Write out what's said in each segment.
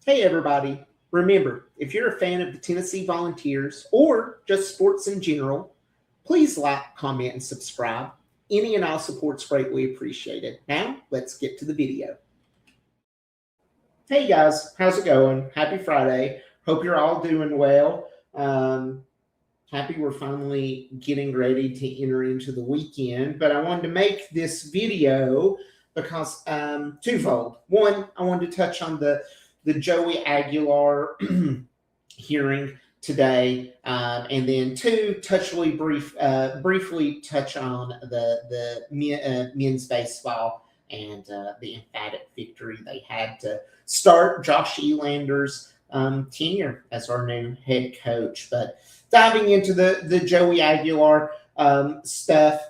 Hey everybody, remember, if you're a fan of the Tennessee Volunteers or just sports in general, please like, comment, and subscribe. Any and all support's greatly appreciated. Now, let's get to the video. Hey guys, how's it going? Happy Friday. Hope you're all doing well. Happy we're finally getting ready to enter into the weekend, but I wanted to make this video because twofold. One, I wanted to touch on the Joey Aguilar hearing today, and then two, briefly touch on the men's baseball and the emphatic victory they had to start Josh Elander's tenure as our new head coach. But diving into the Joey Aguilar stuff,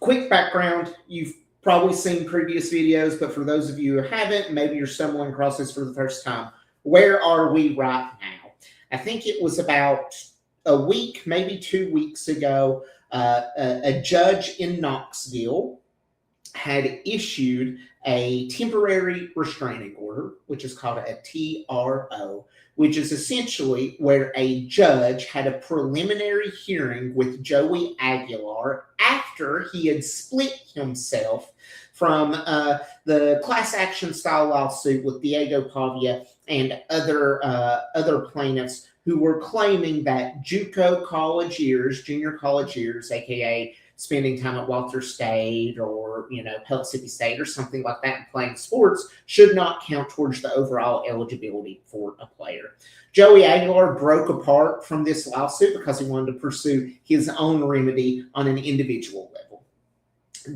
quick background. You've probably seen previous videos, but for those of you who haven't, maybe you're stumbling across this for the first time. Where are we right now? I think it was about a week, maybe 2 weeks ago, a judge in Knoxville had issued a temporary restraining order, which is called a TRO, which is essentially where a judge had a preliminary hearing with Joey Aguilar after he had split himself from the class action style lawsuit with Diego Pavia and other plaintiffs who were claiming that JUCO college years, junior college years, aka spending time at Walter State or, Pellissippi State or something like that and playing sports should not count towards the overall eligibility for a player. Joey Aguilar broke apart from this lawsuit because he wanted to pursue his own remedy on an individual level.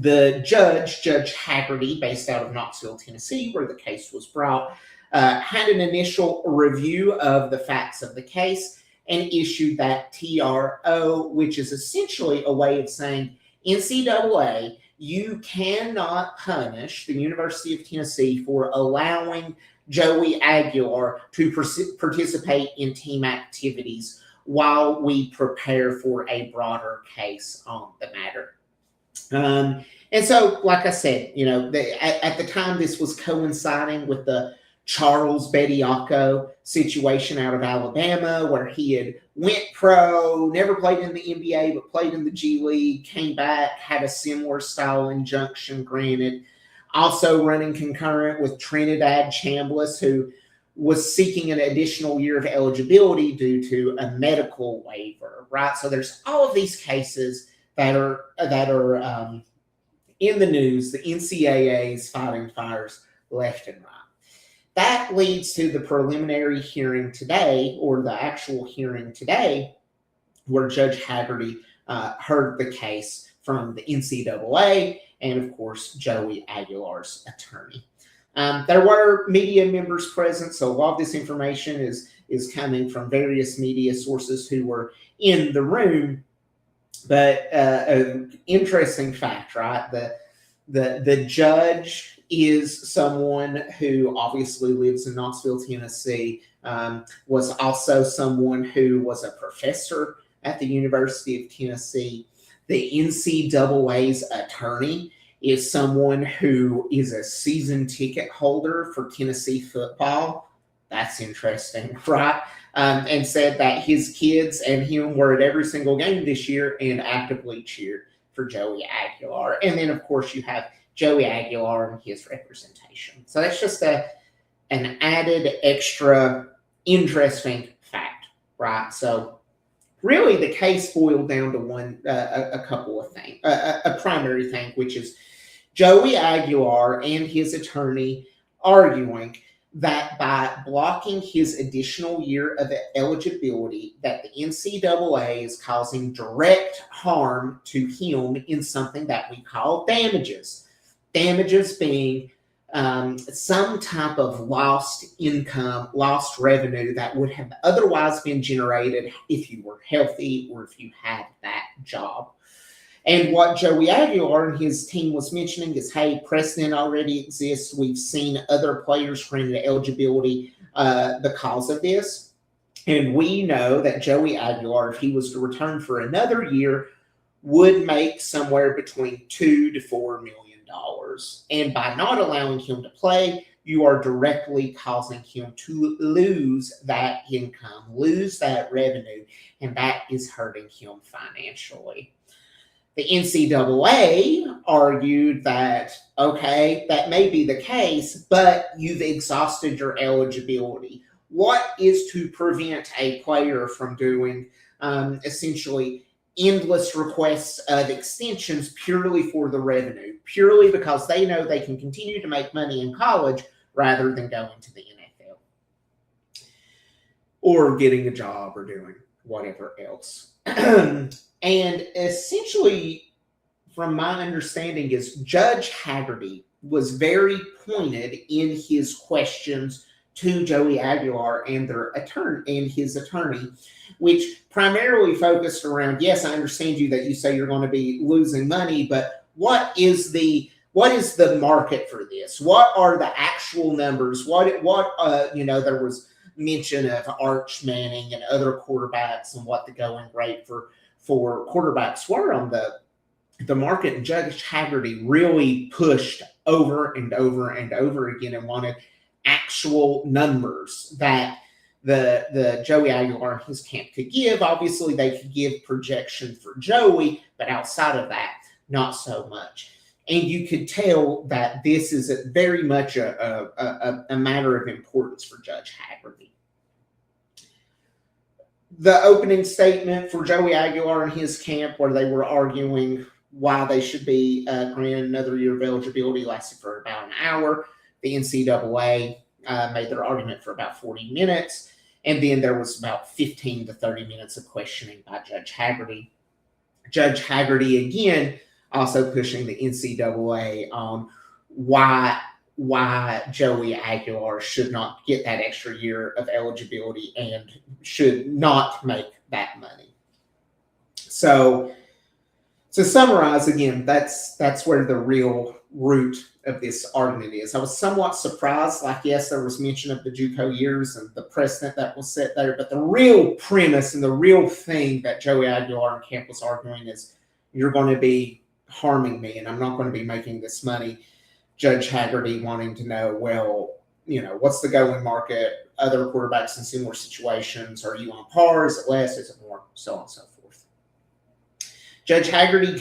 The judge, Judge Haggerty, based out of Knoxville, Tennessee, where the case was brought, had an initial review of the facts of the case and issued that TRO, which is essentially a way of saying, NCAA, you cannot punish the University of Tennessee for allowing Joey Aguilar to participate in team activities while we prepare for a broader case on the matter. And so, like I said, at the time, this was coinciding with the Charles Bediako situation out of Alabama, where he had went pro, never played in the NBA, but played in the G League, came back, had a similar style injunction granted. Also running concurrent with Trinidad Chambliss, who was seeking an additional year of eligibility due to a medical waiver, right? So there's all of these cases that are in the news. The NCAA's fighting fires left and right. That leads to the preliminary hearing today, or the actual hearing today, where Judge Haggerty heard the case from the NCAA and, of course, Joey Aguilar's attorney. There were media members present, so a lot of this information is coming from various media sources who were in the room. But an interesting fact, right? The judge is someone who obviously lives in Knoxville, Tennessee, was also someone who was a professor at the University of Tennessee. The NCAA's attorney is someone who is a season ticket holder for Tennessee football. That's interesting, right? And said that his kids and him were at every single game this year and actively cheered for Joey Aguilar. And then, of course, you have Joey Aguilar and his representation. So that's just an added extra interesting fact, right? So really the case boiled down to a couple of things, a primary thing, which is Joey Aguilar and his attorney arguing that by blocking his additional year of eligibility, that the NCAA is causing direct harm to him in something that we call damages. Damages being some type of lost income, lost revenue that would have otherwise been generated if you were healthy or if you had that job. And what Joey Aguilar and his team was mentioning is, hey, precedent already exists. We've seen other players granted eligibility because of this. And we know that Joey Aguilar, if he was to return for another year, would make somewhere between $2 to $4 million. And by not allowing him to play, you are directly causing him to lose that income, lose that revenue, and that is hurting him financially. The NCAA argued that, okay, that may be the case, but you've exhausted your eligibility. What is to prevent a player from doing essentially endless requests of extensions purely for the revenue, purely because they know they can continue to make money in college rather than going to the NFL or getting a job or doing whatever else? And essentially, from my understanding, is Judge Haggerty was very pointed in his questions to Joey Aguilar and his attorney, which primarily focused around, yes, I understand you that you say you're going to be losing money, but what is the market for this? What are the actual numbers? There was mention of Arch Manning and other quarterbacks and what the going rate for quarterbacks were on the market. And Judge Haggerty really pushed over and over and over again and wanted actual numbers that the Joey Aguilar and his camp could give. Obviously, they could give projection for Joey, but outside of that, not so much. And you could tell that this is very much a matter of importance for Judge Haggerty. The opening statement for Joey Aguilar and his camp, where they were arguing why they should be granted another year of eligibility, lasted for about an hour. The NCAA made their argument for about 40 minutes, and then there was about 15 to 30 minutes of questioning by Judge Haggerty. Judge Haggerty, again, also pushing the NCAA on why Joey Aguilar should not get that extra year of eligibility and should not make that money. So to summarize, again, that's where the real root of this argument is. I was somewhat surprised, yes, there was mention of the JUCO years and the precedent that was set there, but the real premise and the real thing that Joey Aguilar and camp was arguing is, you're going to be harming me and I'm not going to be making this money. Judge Haggerty wanting to know, well, what's the going market? Other quarterbacks in similar situations, are you on par? Is it less? Is it more? So on and so forth. Judge Haggerty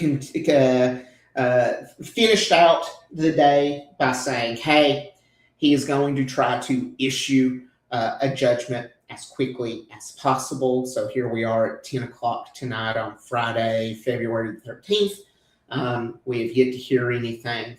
finished out the day by saying, hey, he is going to try to issue a judgment as quickly as possible. So here we are at 10 o'clock tonight on Friday, February the 13th. We have yet to hear anything.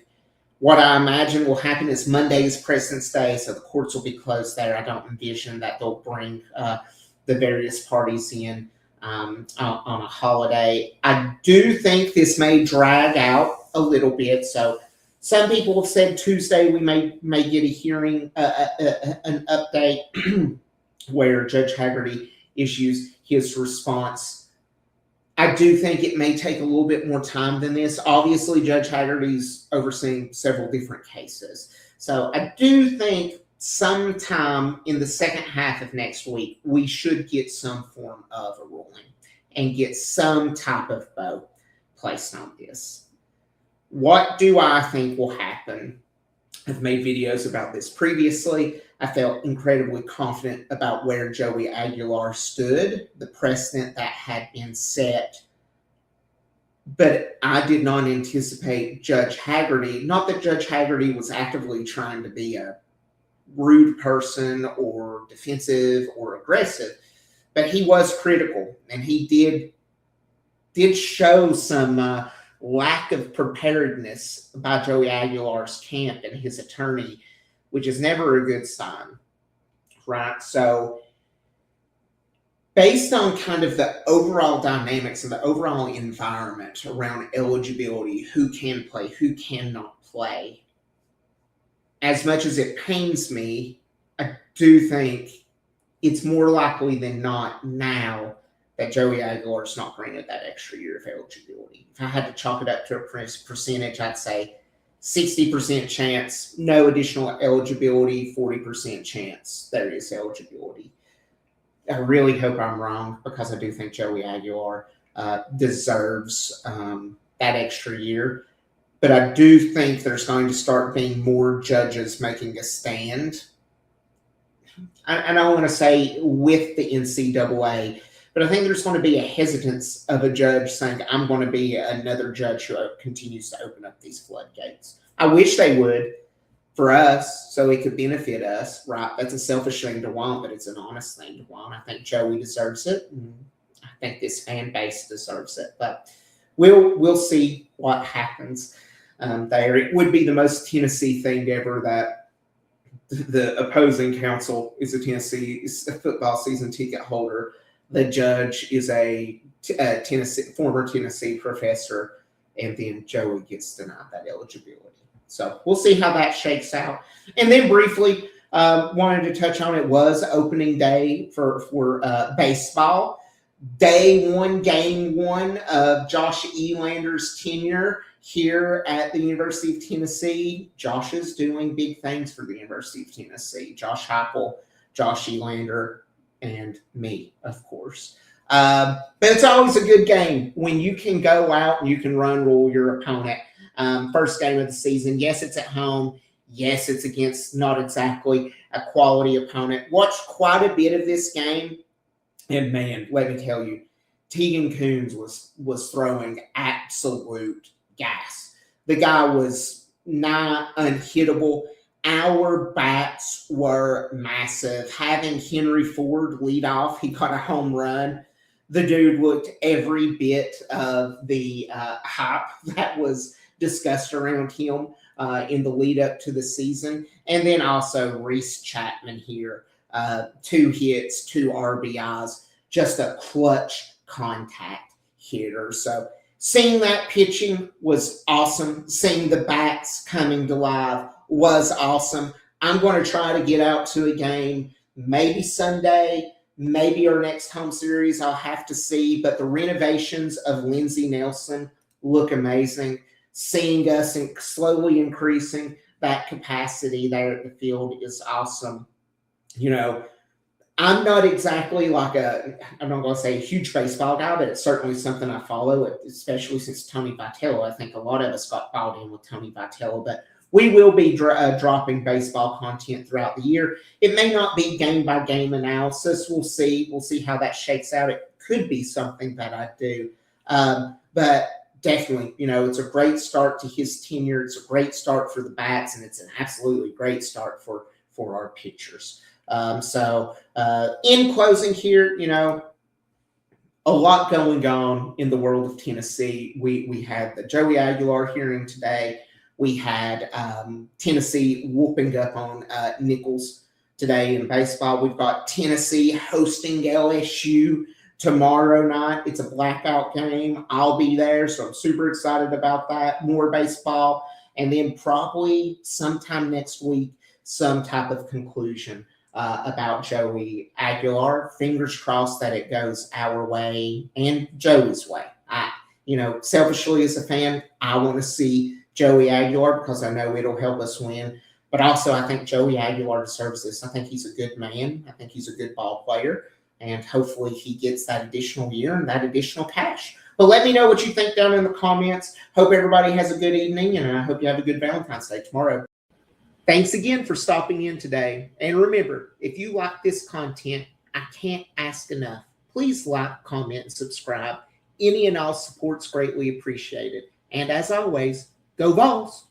What I imagine will happen is Monday is President's Day, so the courts will be closed there. I don't envision that they'll bring the various parties in on a holiday. I do think this may drag out a little bit. So some people have said Tuesday we may get a hearing, an update where Judge Haggerty issues his response. I do think it may take a little bit more time than this. Obviously, Judge Haggerty's overseeing several different cases. So I do think sometime in the second half of next week, we should get some form of a ruling and get some type of bow placed on this. What do I think will happen? I've made videos about this previously. I felt incredibly confident about where Joey Aguilar stood, the precedent that had been set. But I did not anticipate Judge Haggerty, not that Judge Haggerty was actively trying to be a rude person or defensive or aggressive, but he was critical, and he did show some lack of preparedness by Joey Aguilar's camp and his attorney, which is never a good sign, right? So based on kind of the overall dynamics and the overall environment around eligibility, who can play, who cannot play, as much as it pains me, I do think it's more likely than not now that Joey Aguilar is not granted that extra year of eligibility. If I had to chalk it up to a percentage, I'd say 60% chance, no additional eligibility, 40% chance there is eligibility. I really hope I'm wrong, because I do think Joey Aguilar deserves that extra year. but I do think there's going to start being more judges making a stand. I don't want to say with the NCAA, but I think there's going to be a hesitance of a judge saying, I'm going to be another judge who continues to open up these floodgates. I wish they would for us so it could benefit us, right? That's a selfish thing to want, but it's an honest thing to want. I think Joey deserves it. And I think this fan base deserves it. But we'll see what happens there. It would be the most Tennessee thing ever that the opposing counsel is a football season ticket holder. The judge is a former Tennessee professor, and then Joey gets denied that eligibility. So we'll see how that shakes out. And then briefly, wanted to touch on, it was opening day for baseball. Day one, game one of Josh Elander's tenure here at the University of Tennessee. Josh is doing big things for the University of Tennessee. Josh Heupel, Josh Elander, and me, of course. But it's always a good game when you can go out and you can run rule your opponent. First game of the season. Yes, it's at home. Yes, it's against not exactly a quality opponent. Watched quite a bit of this game. And man, let me tell you, Tegan Coons was throwing absolute gas. The guy was not unhittable. Our bats were massive. Having Henry Ford lead off, he got a home run. The dude looked every bit of the hype that was discussed around him in the lead up to the season. And then also Reese Chapman here, 2 hits, 2 RBIs, just a clutch contact hitter. So seeing that pitching was awesome. Seeing the bats coming to life was awesome. I'm going to try to get out to a game maybe Sunday, maybe our next home series. I'll have to see. But the renovations of Lindsey Nelson look amazing. Seeing us slowly increasing that capacity there at the field is awesome. You know, I'm not exactly like I'm not going to say a huge baseball guy, but it's certainly something I follow, especially since Tony Vitello. I think a lot of us got bought in with Tony Vitello, but we will be dropping baseball content throughout the year. It may not be game-by-game analysis. We'll see. We'll see how that shakes out. It could be something that I do. But definitely, you know, it's a great start to his tenure. It's a great start for the bats, and it's an absolutely great start for our pitchers. So in closing here, you know, a lot going on in the world of Tennessee. We had the Joey Aguilar hearing today. We had Tennessee whooping up on Nichols today in baseball. We've got Tennessee hosting LSU tomorrow night. It's a blackout game. I'll be there, so I'm super excited about that. More baseball. And then probably sometime next week, some type of conclusion about Joey Aguilar. Fingers crossed that it goes our way and Joey's way. You know, selfishly as a fan, I want to see Joey Aguilar because I know it'll help us win. But also, I think Joey Aguilar deserves this. I think he's a good man. I think he's a good ball player. And hopefully he gets that additional year and that additional cash. But let me know what you think down in the comments. Hope everybody has a good evening, and I hope you have a good Valentine's Day tomorrow. Thanks again for stopping in today. And remember, if you like this content, I can't ask enough. Please like, comment, and subscribe. Any and all support's greatly appreciated. And as always, go Vols!